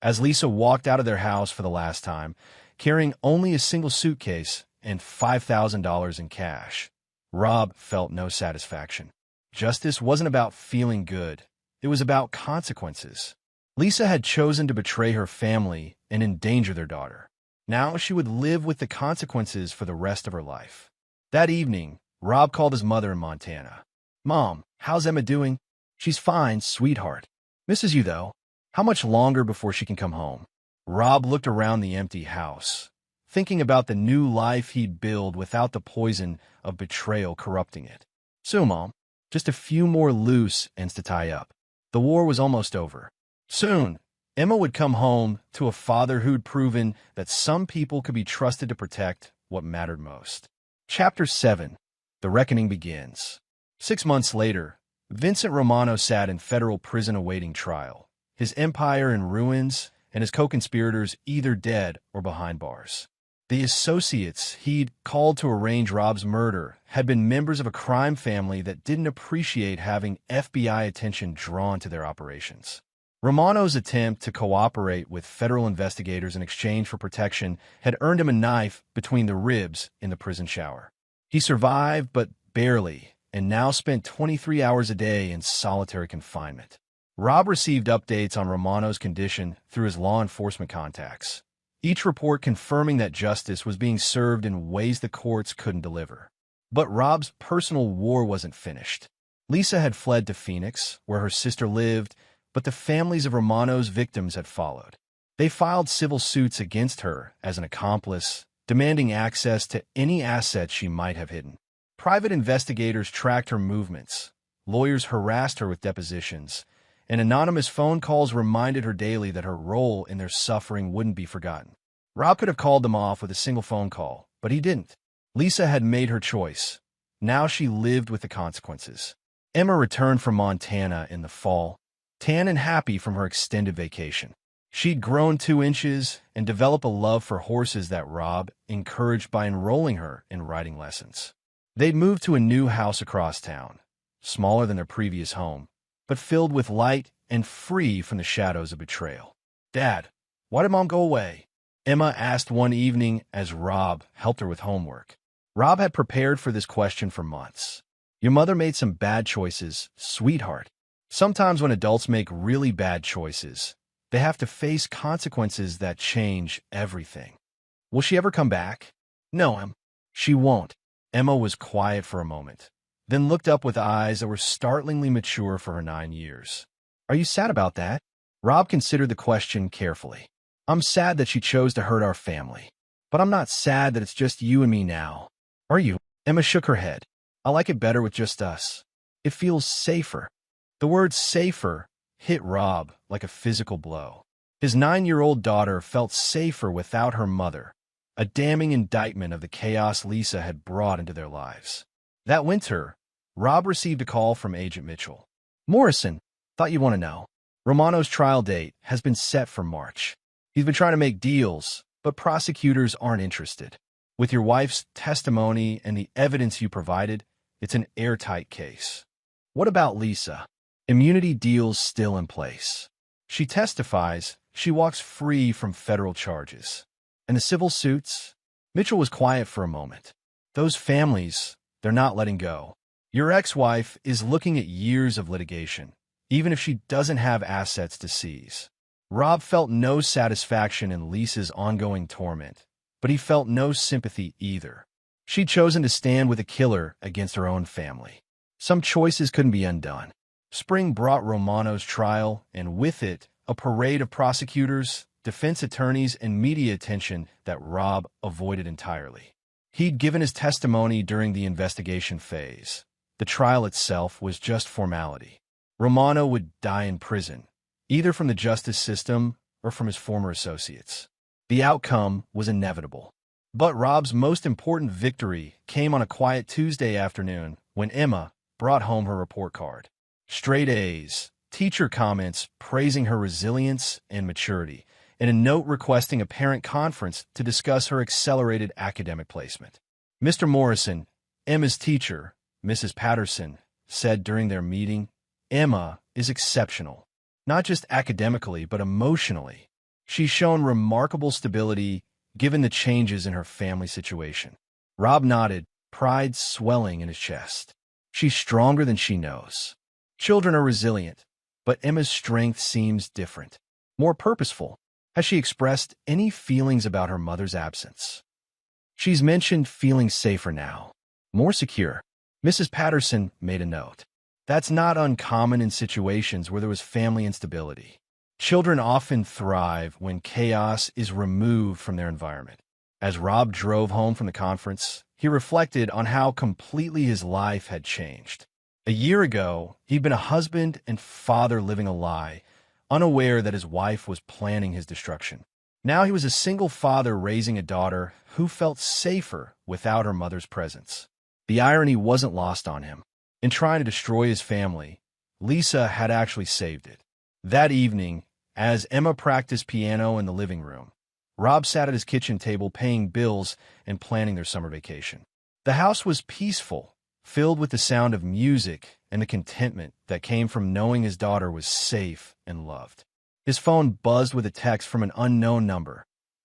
As Lisa walked out of their house for the last time, carrying only a single suitcase and $5,000 in cash, Rob felt no satisfaction. Justice wasn't about feeling good. It was about consequences. Lisa had chosen to betray her family and endanger their daughter. Now she would live with the consequences for the rest of her life. That evening, Rob called his mother in Montana. "Mom, how's Emma doing?" "She's fine, sweetheart. Misses you, though. How much longer before she can come home?" Rob looked around the empty house, thinking about the new life he'd build without the poison of betrayal corrupting it. "Soon, Mom. Just a few more loose ends to tie up." The war was almost over. Soon, Emma would come home to a father who'd proven that some people could be trusted to protect what mattered most. Chapter 7. The Reckoning Begins. 6 months later, Vincent Romano sat in federal prison awaiting trial, his empire in ruins and his co-conspirators either dead or behind bars. The associates he'd called to arrange Rob's murder had been members of a crime family that didn't appreciate having FBI attention drawn to their operations. Romano's attempt to cooperate with federal investigators in exchange for protection had earned him a knife between the ribs in the prison shower. He survived, but barely, and now spent 23 hours a day in solitary confinement. Rob received updates on Romano's condition through his law enforcement contacts, each report confirming that justice was being served in ways the courts couldn't deliver. But Rob's personal war wasn't finished. Lisa had fled to Phoenix, where her sister lived, but the families of Romano's victims had followed. They filed civil suits against her as an accomplice, demanding access to any assets she might have hidden. Private investigators tracked her movements, lawyers harassed her with depositions, and anonymous phone calls reminded her daily that her role in their suffering wouldn't be forgotten. Rob could have called them off with a single phone call, but he didn't. Lisa had made her choice. Now she lived with the consequences. Emma returned from Montana in the fall, tan and happy from her extended vacation. She'd grown 2 inches and developed a love for horses that Rob encouraged by enrolling her in riding lessons. They'd moved to a new house across town, smaller than their previous home, but filled with light and free from the shadows of betrayal. "Dad, why did Mom go away?" Emma asked one evening as Rob helped her with homework. Rob had prepared for this question for months. "Your mother made some bad choices, sweetheart. Sometimes when adults make really bad choices, they have to face consequences that change everything." "Will she ever come back?" "No, she won't." Emma was quiet for a moment, then looked up with eyes that were startlingly mature for her 9 years. "Are you sad about that?" Rob considered the question carefully. "I'm sad that she chose to hurt our family, but I'm not sad that it's just you and me now." "Are you?" Emma shook her head. "I like it better with just us. It feels safer." The word safer hit Rob like a physical blow. His 9-year-old daughter felt safer without her mother, a damning indictment of the chaos Lisa had brought into their lives. That winter, Rob received a call from Agent Mitchell. "Morrison, thought you'd want to know. Romano's trial date has been set for March. He's been trying to make deals, but prosecutors aren't interested. With your wife's testimony and the evidence you provided, it's an airtight case." "What about Lisa?" "Immunity deals still in place. She testifies, she walks free from federal charges. And the civil suits?" Mitchell was quiet for a moment. "Those families, they're not letting go. Your ex-wife is looking at years of litigation, even if she doesn't have assets to seize." Rob felt no satisfaction in Lisa's ongoing torment, but he felt no sympathy either. She'd chosen to stand with a killer against her own family. Some choices couldn't be undone. Spring brought Romano's trial, and with it, a parade of prosecutors, defense attorneys, and media attention that Rob avoided entirely. He'd given his testimony during the investigation phase. The trial itself was just formality. Romano would die in prison, either from the justice system or from his former associates. The outcome was inevitable. But Rob's most important victory came on a quiet Tuesday afternoon when Emma brought home her report card. Straight A's, teacher comments praising her resilience and maturity, and a note requesting a parent conference to discuss her accelerated academic placement. "Mr. Morrison, Emma's teacher, Mrs. Patterson, said during their meeting, Emma is exceptional, not just academically, but emotionally. She's shown remarkable stability given the changes in her family situation." Rob nodded, pride swelling in his chest. "She's stronger than she knows. Children are resilient, but Emma's strength seems different, more purposeful. Has she expressed any feelings about her mother's absence?" "She's mentioned feeling safer now, more secure." Mrs. Patterson made a note. That's not uncommon in situations where there was family instability. Children often thrive when chaos is removed from their environment. As Rob drove home from the conference, he reflected on how completely his life had changed. A year ago, he'd been a husband and father living a lie, unaware that his wife was planning his destruction. Now he was a single father raising a daughter who felt safer without her mother's presence. The irony wasn't lost on him. In trying to destroy his family, Lisa had actually saved it. That evening, as Emma practiced piano in the living room, Rob sat at his kitchen table paying bills and planning their summer vacation. The house was peaceful, filled with the sound of music and the contentment that came from knowing his daughter was safe and loved. His phone buzzed with a text from an unknown number.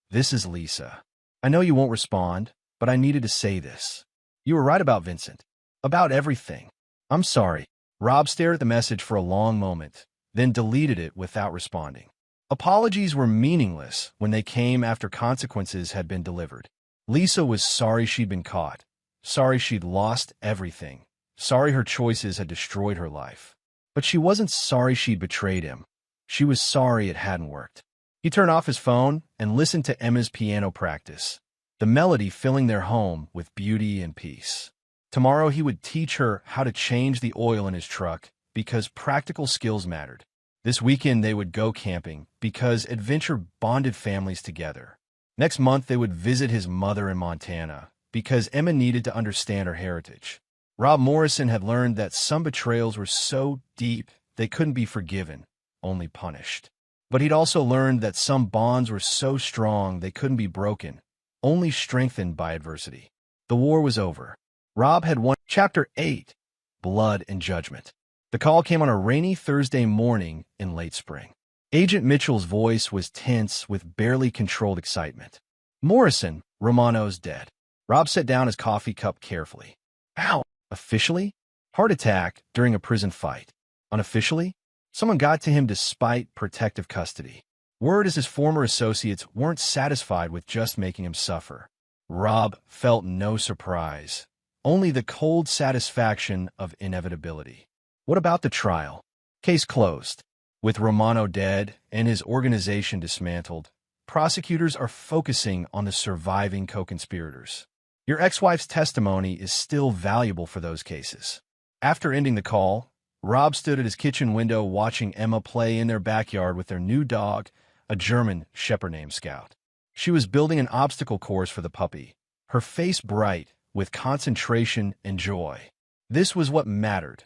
"This is Lisa. I know you won't respond, but I needed to say this. You were right about Vincent. About everything. I'm sorry." Rob stared at the message for a long moment, then deleted it without responding. Apologies were meaningless when they came after consequences had been delivered. Lisa was sorry she'd been caught, sorry she'd lost everything, sorry her choices had destroyed her life. But she wasn't sorry she'd betrayed him. She was sorry it hadn't worked. He turned off his phone and listened to Emma's piano practice, the melody filling their home with beauty and peace. Tomorrow he would teach her how to change the oil in his truck because practical skills mattered. This weekend they would go camping because adventure bonded families together. Next month they would visit his mother in Montana because Emma needed to understand her heritage. Rob Morrison had learned that some betrayals were so deep they couldn't be forgiven, only punished. But he'd also learned that some bonds were so strong they couldn't be broken, only strengthened by adversity. The war was over. Rob had won. Chapter 8, Blood and Judgment. The call came on a rainy Thursday morning in late spring. Agent Mitchell's voice was tense with barely controlled excitement. "Morrison, Romano's dead." Rob set down his coffee cup carefully. "How? Officially? Heart attack during a prison fight. Unofficially? Someone got to him despite protective custody." Word is his former associates weren't satisfied with just making him suffer. Rob felt no surprise, only the cold satisfaction of inevitability. What about the trial? Case closed. With Romano dead and his organization dismantled, prosecutors are focusing on the surviving co-conspirators. Your ex-wife's testimony is still valuable for those cases. After ending the call, Rob stood at his kitchen window watching Emma play in their backyard with their new dog, a German shepherd named Scout. She was building an obstacle course for the puppy, her face bright with concentration and joy. This was what mattered.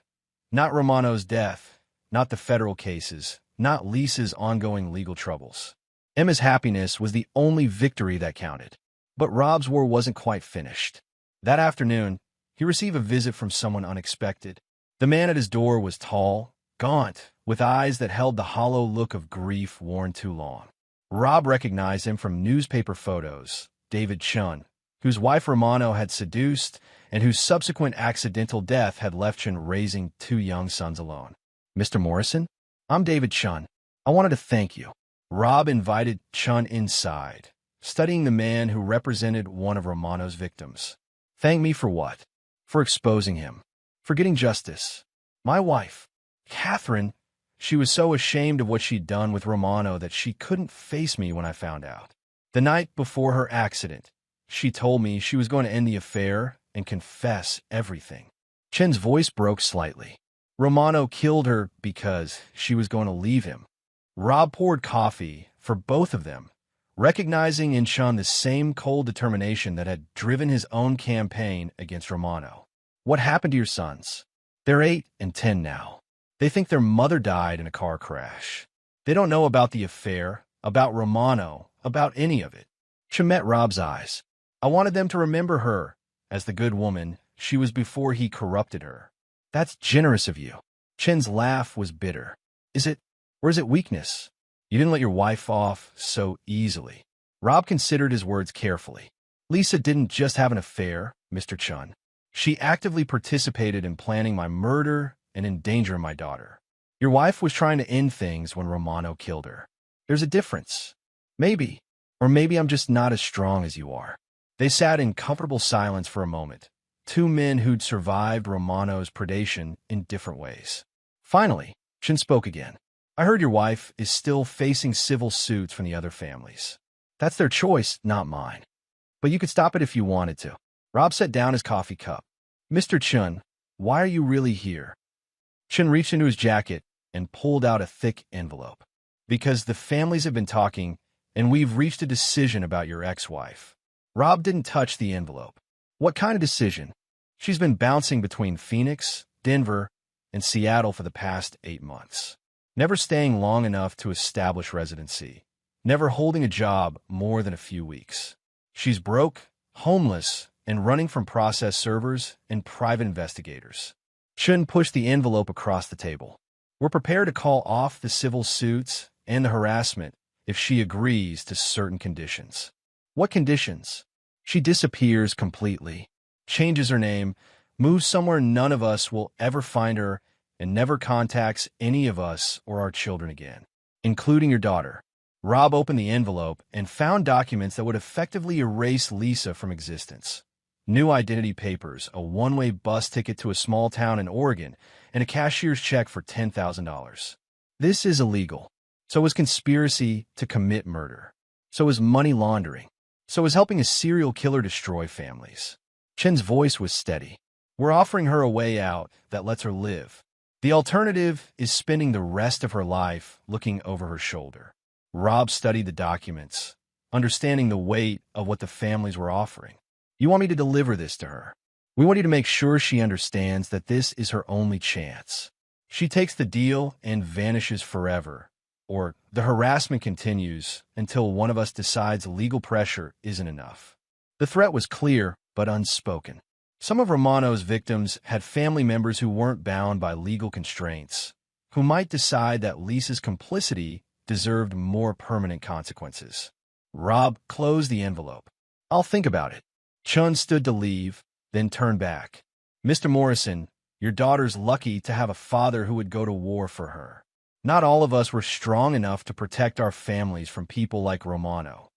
Not Romano's death, not the federal cases, not Lisa's ongoing legal troubles. Emma's happiness was the only victory that counted. But Rob's war wasn't quite finished. That afternoon, he received a visit from someone unexpected. The man at his door was tall, gaunt, with eyes that held the hollow look of grief worn too long. Rob recognized him from newspaper photos, David Chun, whose wife Romano had seduced and whose subsequent accidental death had left Chun raising 2 young sons alone. "Mr. Morrison, I'm David Chun. I wanted to thank you." Rob invited Chun inside, studying the man who represented one of Romano's victims. "Thank me for what?" "For exposing him. For getting justice. My wife, Catherine, she was so ashamed of what she'd done with Romano that she couldn't face me when I found out. The night before her accident, she told me she was going to end the affair and confess everything." Chen's voice broke slightly. "Romano killed her because she was going to leave him." Rob poured coffee for both of them, recognizing in Chun the same cold determination that had driven his own campaign against Romano. "What happened to your sons? They're 8 and 10 now. They think their mother died in a car crash. They don't know about the affair, about Romano, about any of it." Chun met Rob's eyes. "I wanted them to remember her as the good woman she was before he corrupted her." "That's generous of you." Chen's laugh was bitter. "Is it? Or is it weakness? You didn't let your wife off so easily." Rob considered his words carefully. "Lisa didn't just have an affair, Mr. Chun. She actively participated in planning my murder and endangering my daughter. Your wife was trying to end things when Romano killed her. There's a difference. Maybe, or maybe I'm just not as strong as you are." They sat in comfortable silence for a moment, 2 men who'd survived Romano's predation in different ways. Finally, Chin spoke again. "I heard your wife is still facing civil suits from the other families. That's their choice, not mine. But you could stop it if you wanted to." Rob set down his coffee cup. "Mr. Chun, why are you really here?" Chun reached into his jacket and pulled out a thick envelope. "Because the families have been talking, and we've reached a decision about your ex-wife." Rob didn't touch the envelope. "What kind of decision?" "She's been bouncing between Phoenix, Denver, and Seattle for the past 8 months. Never staying long enough to establish residency. never holding a job more than a few weeks. She's broke, homeless, and running from process servers and private investigators. Chen pushed the envelope across the table. We're prepared to call off the civil suits and the harassment if she agrees to certain conditions. What conditions? She disappears completely, changes her name, moves somewhere none of us will ever find her, and never contacts any of us or our children again, including your daughter. Rob opened the envelope and found documents that would effectively erase Lisa from existence. New identity papers, a one-way bus ticket to a small town in Oregon, and a cashier's check for $10,000. This is illegal. So is conspiracy to commit murder. So is money laundering. So is helping a serial killer destroy families. Chen's voice was steady. We're offering her a way out that lets her live. The alternative is spending the rest of her life looking over her shoulder. Rob studied the documents, understanding the weight of what the families were offering. You want me to deliver this to her? We want you to make sure she understands that this is her only chance. She takes the deal and vanishes forever, or the harassment continues until one of us decides legal pressure isn't enough. The threat was clear but unspoken. Some of Romano's victims had family members who weren't bound by legal constraints, who might decide that Lisa's complicity deserved more permanent consequences. Rob closed the envelope. I'll think about it. Chun stood to leave, then turned back. Mr. Morrison, your daughter's lucky to have a father who would go to war for her. Not all of us were strong enough to protect our families from people like Romano.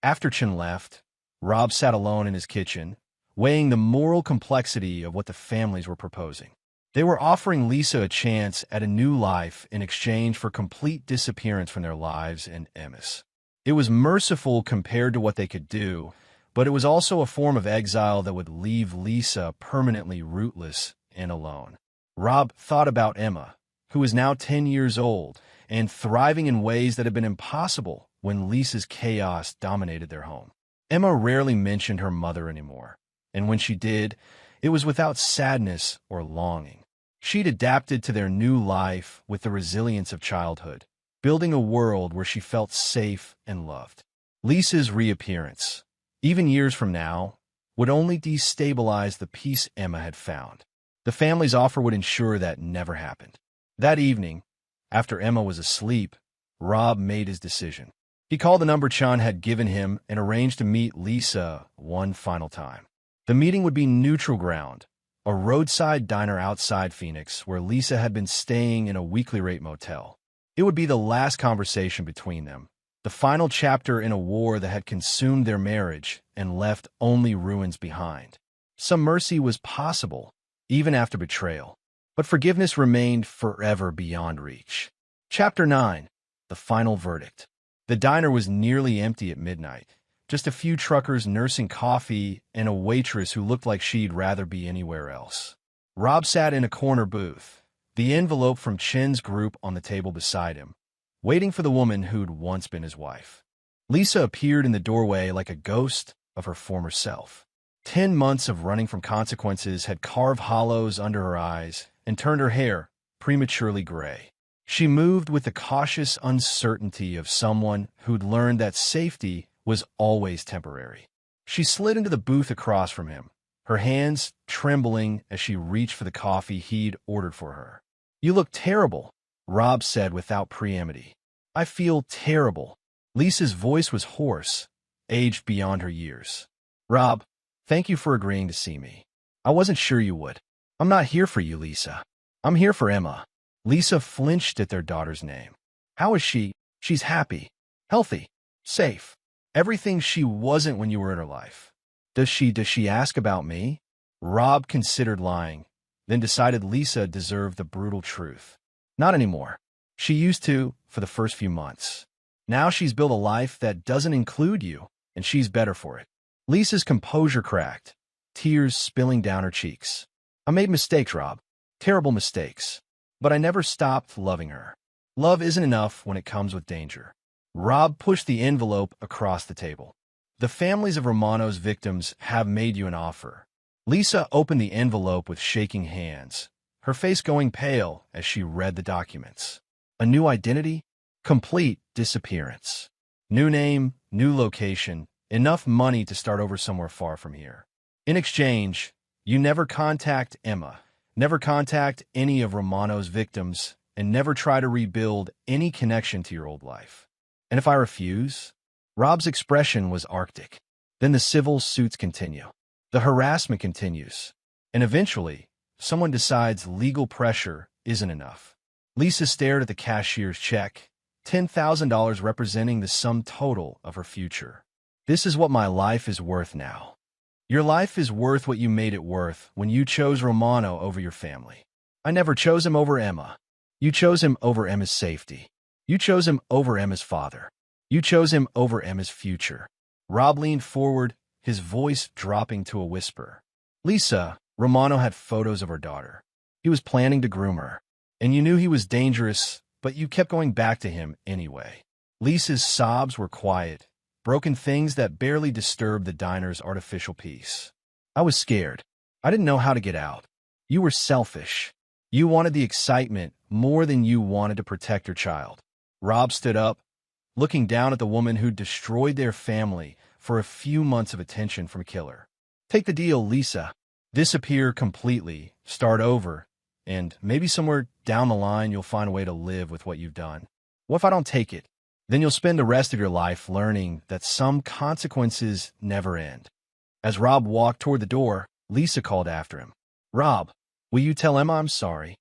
After Chen left, Rob sat alone in his kitchen, weighing the moral complexity of what the families were proposing. They were offering Lisa a chance at a new life in exchange for complete disappearance from their lives and Emma's. It was merciful compared to what they could do, but it was also a form of exile that would leave Lisa permanently rootless and alone. Rob thought about Emma, who is now 10 years old and thriving in ways that had been impossible when Lisa's chaos dominated their home. Emma rarely mentioned her mother anymore, and when she did, it was without sadness or longing. She'd adapted to their new life with the resilience of childhood, building a world where she felt safe and loved. Lisa's reappearance, even years from now, would only destabilize the peace Emma had found. The family's offer would ensure that never happened. That evening, after Emma was asleep, Rob made his decision. He called the number Chan had given him and arranged to meet Lisa one final time. The meeting would be neutral ground, a roadside diner outside Phoenix where Lisa had been staying in a weekly rate motel. It would be the last conversation between them, the final chapter in a war that had consumed their marriage and left only ruins behind. Some mercy was possible, even after betrayal, but forgiveness remained forever beyond reach. Chapter 9. The Final Verdict. The diner was nearly empty at midnight, just a few truckers nursing coffee and a waitress who looked like she'd rather be anywhere else. Rob sat in a corner booth, the envelope from Chen's group on the table beside him, waiting for the woman who'd once been his wife. Lisa appeared in the doorway like a ghost of her former self. 10 months of running from consequences had carved hollows under her eyes and turned her hair prematurely gray. She moved with the cautious uncertainty of someone who'd learned that safety was always temporary. She slid into the booth across from him, her hands trembling as she reached for the coffee he'd ordered for her. "You look terrible," Rob said without preamity. "I feel terrible." Lisa's voice was hoarse, aged beyond her years. "Rob, thank you for agreeing to see me. I wasn't sure you would. I'm not here for you, Lisa. I'm here for Emma." Lisa flinched at their daughter's name. "How is she?" "She's happy, healthy, safe. Everything she wasn't when you were in her life." Does she ask about me?" Rob considered lying, then decided Lisa deserved the brutal truth. "Not anymore. She used to for the first few months. Now she's built a life that doesn't include you, and she's better for it." Lisa's composure cracked, tears spilling down her cheeks. "I made mistakes, Rob. Terrible mistakes. But I never stopped loving her. Love isn't enough when it comes with danger." Rob pushed the envelope across the table. "The families of Romano's victims have made you an offer." Lisa opened the envelope with shaking hands, her face going pale as she read the documents. A new identity, complete disappearance. New name, new location, enough money to start over somewhere far from here. In exchange, you never contact Emma, never contact any of Romano's victims, and never try to rebuild any connection to your old life. And if I refuse? Rob's expression was arctic. Then the civil suits continue. The harassment continues. And eventually, someone decides legal pressure isn't enough. Lisa stared at the cashier's check, $10,000 representing the sum total of her future. This is what my life is worth now. Your life is worth what you made it worth when you chose Romano over your family. I never chose him over Emma. You chose him over Emma's safety. You chose him over Emma's father. You chose him over Emma's future. Rob leaned forward, his voice dropping to a whisper. Lisa, Romano had photos of her daughter. He was planning to groom her. And you knew he was dangerous, but you kept going back to him anyway. Lisa's sobs were quiet, broken things that barely disturbed the diner's artificial peace. I was scared. I didn't know how to get out. You were selfish. You wanted the excitement more than you wanted to protect your child. Rob stood up, looking down at the woman who'd destroyed their family for a few months of attention from a killer. Take the deal, Lisa. Disappear completely, start over, and maybe somewhere down the line you'll find a way to live with what you've done. What if I don't take it? Then you'll spend the rest of your life learning that some consequences never end. As Rob walked toward the door, Lisa called after him. Rob, will you tell Emma I'm sorry?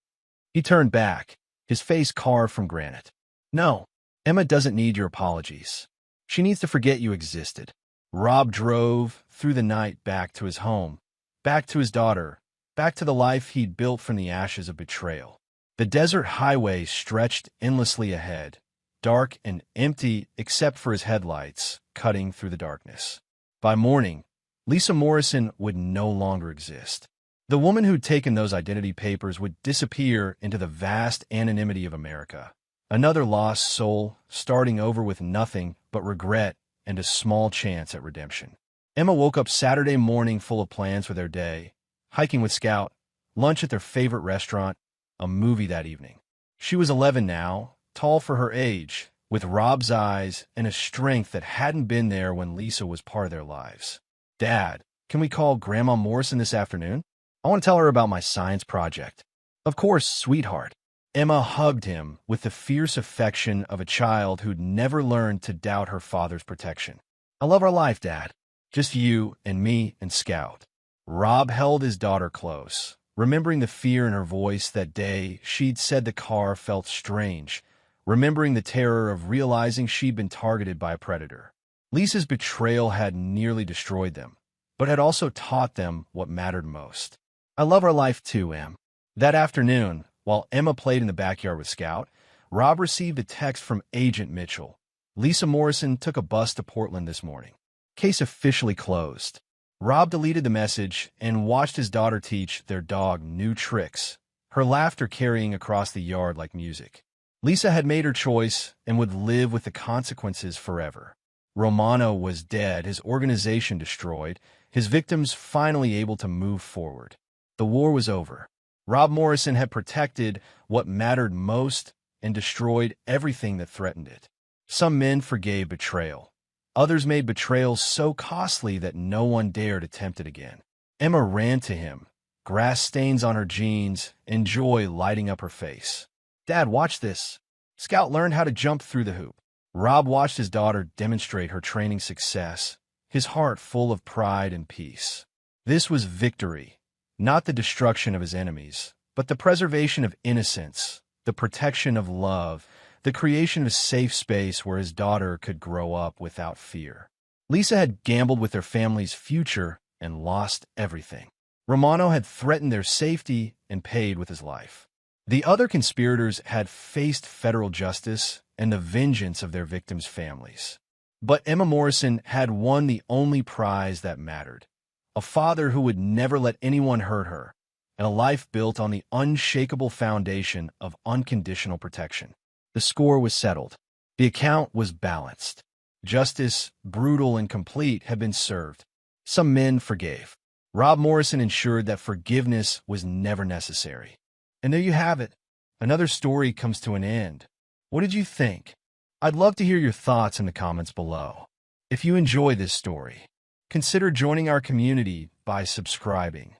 He turned back, his face carved from granite. No, Emma doesn't need your apologies. She needs to forget you existed. Rob drove through the night back to his home, back to his daughter, back to the life he'd built from the ashes of betrayal. The desert highway stretched endlessly ahead, dark and empty except for his headlights cutting through the darkness. By morning, Lisa Morrison would no longer exist. The woman who'd taken those identity papers would disappear into the vast anonymity of America. Another lost soul, starting over with nothing but regret and a small chance at redemption. Emma woke up Saturday morning full of plans for their day, hiking with Scout, lunch at their favorite restaurant, a movie that evening. She was 11 now, tall for her age, with Rob's eyes and a strength that hadn't been there when Lisa was part of their lives. Dad, can we call Grandma Morrison this afternoon? I want to tell her about my science project. Of course, sweetheart. Emma hugged him with the fierce affection of a child who'd never learned to doubt her father's protection. I love our life, Dad. Just you and me and Scout. Rob held his daughter close, remembering the fear in her voice that day she'd said the car felt strange, remembering the terror of realizing she'd been targeted by a predator. Lisa's betrayal had nearly destroyed them, but had also taught them what mattered most. I love our life too, Em. That afternoon, while Emma played in the backyard with Scout, Rob received a text from Agent Mitchell. Lisa Morrison took a bus to Portland this morning. Case officially closed. Rob deleted the message and watched his daughter teach their dog new tricks, her laughter carrying across the yard like music. Lisa had made her choice and would live with the consequences forever. Romano was dead, his organization destroyed, his victims finally able to move forward. The war was over. Rob Morrison had protected what mattered most and destroyed everything that threatened it. Some men forgave betrayal. Others made betrayal so costly that no one dared attempt it again. Emma ran to him, grass stains on her jeans and joy lighting up her face. Dad, watch this. Scout learned how to jump through the hoop. Rob watched his daughter demonstrate her training success, his heart full of pride and peace. This was victory. Not the destruction of his enemies, but the preservation of innocence, the protection of love, the creation of a safe space where his daughter could grow up without fear. Lisa had gambled with their family's future and lost everything. Romano had threatened their safety and paid with his life. The other conspirators had faced federal justice and the vengeance of their victims' families. But Emma Morrison had won the only prize that mattered. A father who would never let anyone hurt her, and a life built on the unshakable foundation of unconditional protection. The score was settled. The account was balanced. Justice, brutal and complete, had been served. Some men forgave. Rob Morrison ensured that forgiveness was never necessary. And there you have it. Another story comes to an end. What did you think? I'd love to hear your thoughts in the comments below. If you enjoy this story, consider joining our community by subscribing.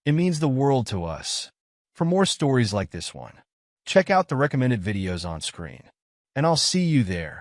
It means the world to us. For more stories like this one, check out the recommended videos on screen, and I'll see you there.